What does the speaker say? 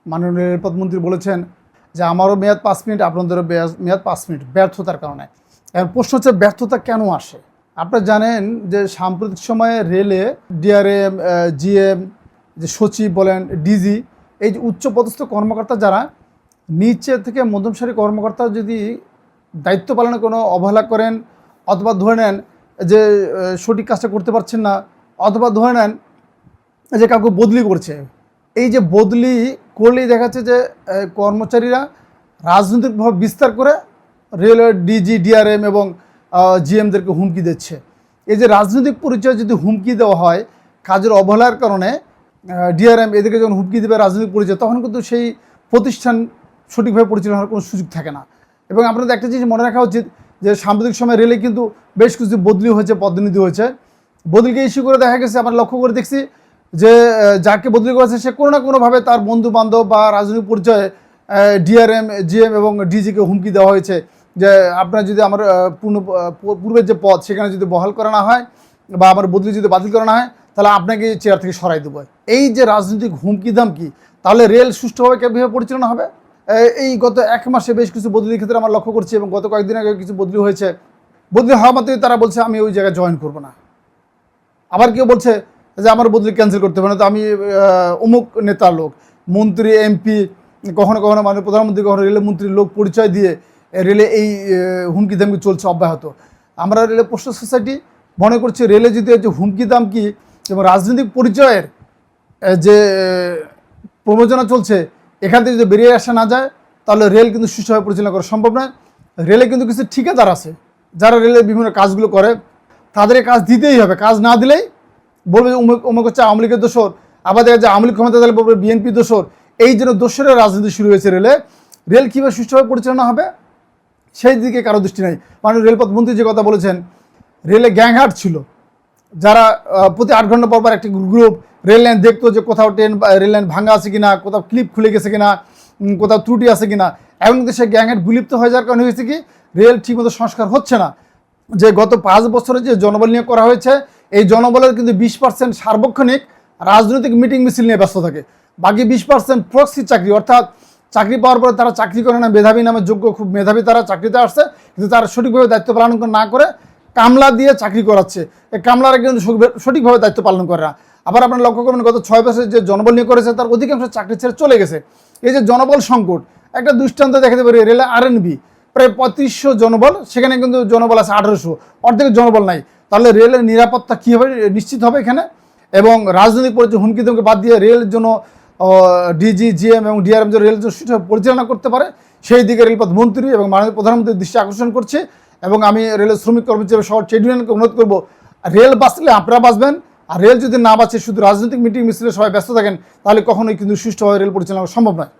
মাননীয় রেলপথ মন্ত্রী বলেছেন যে আমারও মেয়াদ 5 মিনিট, আপনাদেরও মেয়াদ 5 মিনিট, ব্যর্থতার কারণে। এখন প্রশ্ন হচ্ছে ব্যর্থতা কেন আসে? আপনারা জানেন যে সাম্প্রতিক সময়ে রেলে ডিআরএম, জিএম, যে সচিব বলেন, ডিজি, এই যে উচ্চপদস্থ কর্মকর্তা যারা নিচে থেকে মধ্যম সারি কর্মকর্তা যদি দায়িত্ব পালনে কোনো অবহেলা করেন, অথবা ধরে নেন যে সঠিক কাজটা করতে পারছেন না, অথবা ধরে নেন যে কাউকে বদলি করছে, এই যে বদলি করলেই দেখা যাচ্ছে যে কর্মচারীরা রাজনৈতিক প্রভাব বিস্তার করে রেলওয়ে ডিজি, ডিআরএম এবং জিএমদেরকে হুমকি দিচ্ছে। এই যে রাজনৈতিক পরিচয় যদি হুমকি দেওয়া হয় কাজের অবহেলার কারণে, ডিআরএম এদেরকে যখন হুমকি দেবে রাজনৈতিক পরিচয়, তখন কিন্তু সেই প্রতিষ্ঠান সঠিকভাবে পরিচালনার কোনো সুযোগ থাকে না। এবং আপনাদের একটা জিনিস মনে রাখা উচিত যে সাম্প্রতিক সময় রেলে কিন্তু বেশ কিছু বদলি হয়েছে, পদোন্নতি হয়েছে। বদলিকে ইস্যু করে দেখা গেছে, আমরা লক্ষ্য করে দেখছি যে যাকে বদলি করেছে সে কোনো না কোনোভাবে তার বন্ধু বান্ধব বা রাজনৈতিক পরিচয়ে ডিআরএম, জিএম এবং ডিজিকে হুমকি দেওয়া হয়েছে যে আপনার যদি আমার পূর্বের যে পদ সেখানে যদি বহাল করা না হয় বা আমার বদলি যদি বাতিল করা না হয়, তাহলে আপনাকে চেয়ার থেকে সরাই দেবো। এই যে রাজনৈতিক হুমকি দামকি, তাহলে রেল সুষ্ঠুভাবে কীভাবে পরিচালনা হবে? এই গত 1 মাসে বেশ কিছু বদলির ক্ষেত্রে আমরা লক্ষ্য করছি, এবং গত কয়েকদিন আগে কিছু বদলি হয়েছে। বদলি হওয়া মাত্রই তারা বলছে আমি ওই জায়গায় জয়েন করবো না। আবার কেউ বলছে যে আমার বদলি ক্যান্সেল করতে হবে না, তো আমি অমুক নেতার লোক, মন্ত্রী, এমপি, কখনো কখনো মাননীয় প্রধানমন্ত্রী, কখনো রেলের মন্ত্রীর লোক পরিচয় দিয়ে রেলে এই হুমকি দামকি চলছে অব্যাহত। আমরা রেলের পোস্ট সোসাইটি মনে করছি রেলে যদি যে হুমকি দামকি এবং রাজনৈতিক পরিচয়ের যে প্রবঞ্চনা চলছে, এখান থেকে যদি বেরিয়ে আসা না যায়, তাহলে রেল কিন্তু সুষ্ঠুভাবে পরিচালনা করা সম্ভব নয়। রেলে কিন্তু কিছু ঠিকাদার আছে যারা রেলের বিভিন্ন কাজগুলো করে, তাদের কাজ দিতেই হবে। কাজ না দিলেই বলবে যে অমুক হচ্ছে আওয়ামী লীগের দোষর, আবার দেখা যায় আওয়ামী লীগ ক্ষমতা দিলে বলবে বিএনপি দোষর। এই জন্য দোষরের রাজনীতি শুরু হয়েছে রেলে। রেল কীভাবে সুষ্ঠুভাবে পরিচালনা হবে সেই দিকে কারো দৃষ্টি নেই। মাননীয় রেলপথ মন্ত্রী যে কথা বলেছেন, রেলে গ্যাংহাট ছিল, যারা প্রতি 8 ঘন্টা পর একটি গ্রুপ রেল লাইন দেখতো যে কোথাও রেল লাইন ভাঙা আছে কিনা, কোথাও ক্লিপ খুলে গেছে কিনা, কোথাও ত্রুটি আছে কিনা। এখন কিন্তু সেই গ্যাংহাট বিলুপ্ত হয়ে যাওয়ার কারণে হয়েছে কি, রেল ঠিকমতো সংস্কার হচ্ছে না। যে গত 5 বছরে যে জনবল নিয়োগ করা হয়েছে, এই জনবলের কিন্তু 20% সার্বক্ষণিক রাজনৈতিক মিটিং মিছিল নিয়ে ব্যস্ত থাকে, বাকি 20% প্রক্সি চাকরি, অর্থাৎ চাকরি পাওয়ার পরে তারা চাকরি করে না, মেধাবী নামে যোগ্য, খুব মেধাবী তারা চাকরিতে আসছে, কিন্তু তারা সঠিকভাবে দায়িত্ব পালন না করে কামলা দিয়ে চাকরি করাচ্ছে। এই কামলারা কিন্তু সঠিকভাবে দায়িত্ব পালন করে না। আবার আপনারা লক্ষ্য করবেন গত 6 বছরে যে জনবল নিয়োগ করেছে তার অধিকাংশ চাকরি ছেড়ে চলে গেছে। এই যে জনবল সংকট, একটা দৃষ্টান্ত দেখাতে পারি, রেলে আরএনবি প্রায় 3500 জনবল, সেখানে কিন্তু জনবল আছে 1800, অর্ধেক জনবল নাই। তাহলে রেলের নিরাপত্তা কীভাবে নিশ্চিত হবে এখানে? এবং রাজনৈতিক পরিচয় হুমকি দমকে বাদ দিয়ে রেলের জন্য ডিজি, জিএম এবং ডিআরএম যে রেলের জন্য সুষ্ঠুভাবে পরিচালনা করতে পারে, সেই দিকে রেলপথ মন্ত্রী এবং মাননীয় প্রধানমন্ত্রীর দৃষ্টি আকর্ষণ করছে। এবং আমি রেলের শ্রমিক কর্মচারী সহ ট্রেড ইউনিয়নকে অনুরোধ করবো, রেল বাঁচলে আপনারা বাঁচবেন, আর রেল যদি না বাঁচে শুধু রাজনৈতিক মিটিং মিছিলে সবাই ব্যস্ত থাকেন, তাহলে কখনোই কিন্তু সুষ্ঠুভাবে রেল পরিচালনা সম্ভব নয়।